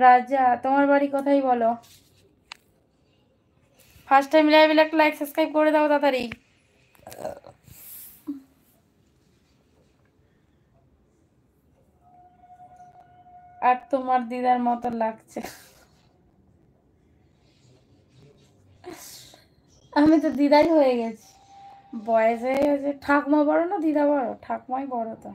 রাজা, তোমার বাড়ি কোথায় বলো? ফার্স্ট টাইম লাইভে একটা লাইক সাবস্ক্রাইব করে দাও তাড়াতাড়ি। আর তোমার দিদার মতো লাগছে। আমি তো দিদাই হয়ে গেছি, বয়স হয়ে গেছে। ঠাকুমা বড় না দিদা বড়? ঠাকুমাই বড় তো।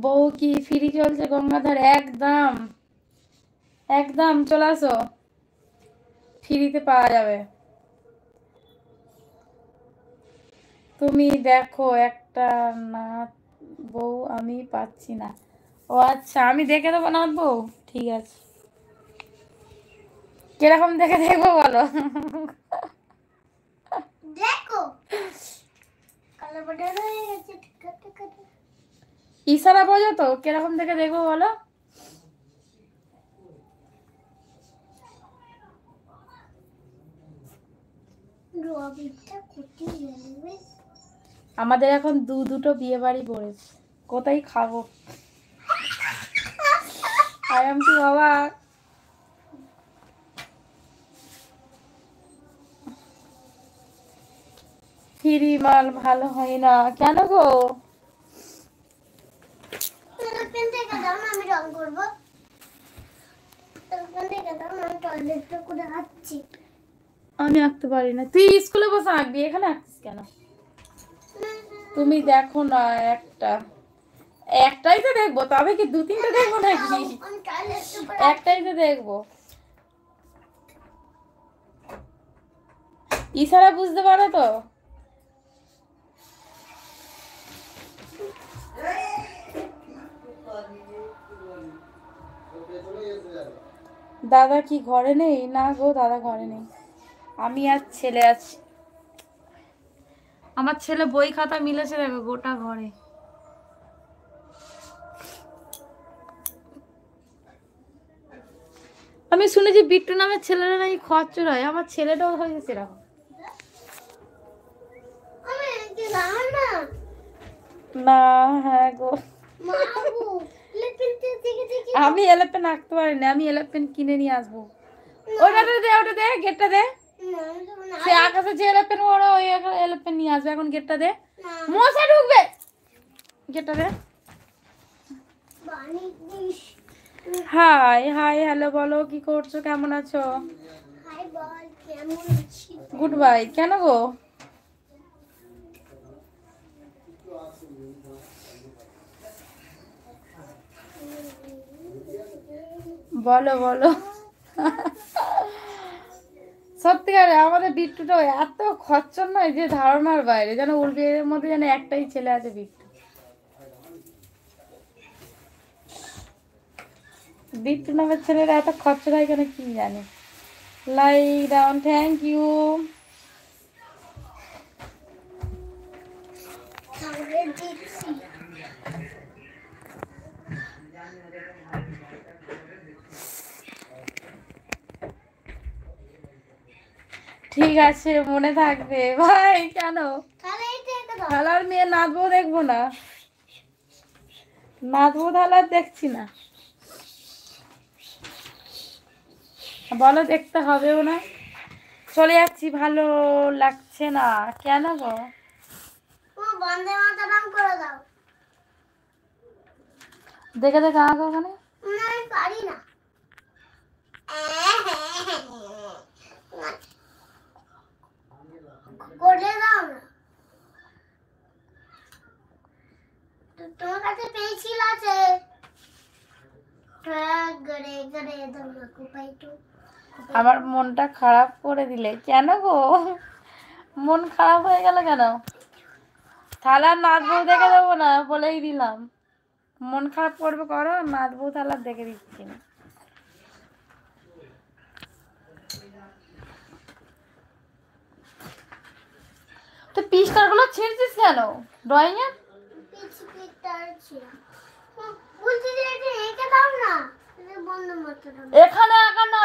বউ কি ফ্রি চলছে গঙ্গাধর? একদম একদম, চলে আসো, ফ্রিতে পাওয়া যাবে। তুমি দেখো একটা নাথ বউ আমি পাচ্ছি না। ও আচ্ছা, আমি দেখে দেবো নাথ বউ, ঠিক আছে। কিরকম দেখে দেখবো বলো? দেখো ইশারা বোঝো তো? কিরকম দেখে দেখবো বলো? আমাদের এখন দুটো বিয়ে বাড়ি পড়েছে, কোথায় খাবো? আই এম টু বাবা। ফ্রি মাল ভালো হয় না কেন গো? আমি রং করবো, আমি আঁকতে পারি না। তুই স্কুলে বসে আঁকবি, এখানে আঁকছিস কেন? তুমি দেখো না একটা, একটাই তো দেখবো, তবে কি দু তিনটে দেখবো নাকি? একটাই তো দেখবো। ইশারা বুঝতে পারো তো? দাদা কি ঘরে নেই? না গো, দাদা ঘরে নেই, আমি আর ছেলে আছি। আমার ছেলে বই খাতা মিলেছে দেবে গোটা ঘরে। আমি শুনেছি বিট্টু নামের ছেলেরা নাকি খরচর হয়, আমার ছেলেটাও হয়েছে সেরকম। না, হ্যাঁ গো, আমি এলোপেন আঁকতে পারি না, আমি এলোপেন কিনে নিয়ে আসবো। ওটা দে, ওটা দে, গেটটা দে। সে আকাশে যে এলোপেন বড়, ওই এলোপেন নিয়ে আসবে। এখন গেটটা দে, মশা ঢুকবে। গেটটা দে। হাই হাই, হ্যালো বলো, কি করছো, কেমন আছো? Good bye. কেন গো? বলো বলো। সত্যিকারে আমাদের বিট্টুটা এত খচ্চর নয় যে ধারণার বাইরে, যেন ওর বিয়ের মধ্যে যেন একটাই ছেলে আছে, বিট্টু। বিট্টু নামের ছেলেরা এত খচ্চর হয় কেন কি জানে। Lie down, thank you. ঠিক আছে, মনে থাকবে ভাই। কেন থালার মেয়ে নাচবো দেখবো না? নাচবো থালার দেখছি না, বলো দেখতে হবেও না। চলে যাচ্ছি, ভালো লাগছে না। কেন গো? বন্দে মাতরম করে দাও। দেখে দেখে আঁকো ওখানে। আমি পারি না। করে দাও না। তোমার কাছে পেন্সিল আছে? গড়ে গড়ে দাও না কোপাইটো। আমার মনটা খারাপ করে দিলে কেন গো? মন খারাপ হয়ে গেল কেন? থালার নাচবো দেখে দেবো না, বলেই দিলাম। মন খারাপ করবে করো, নাচবো থালার দেখে দিচ্ছি না। তো পিস্টার গুলো ছিঁড়ছিস কেন ড্রয়িং এ? বলছি যে এটা এঁকে দাও না, বন্ধ মাত্র এখানে আঁকা না,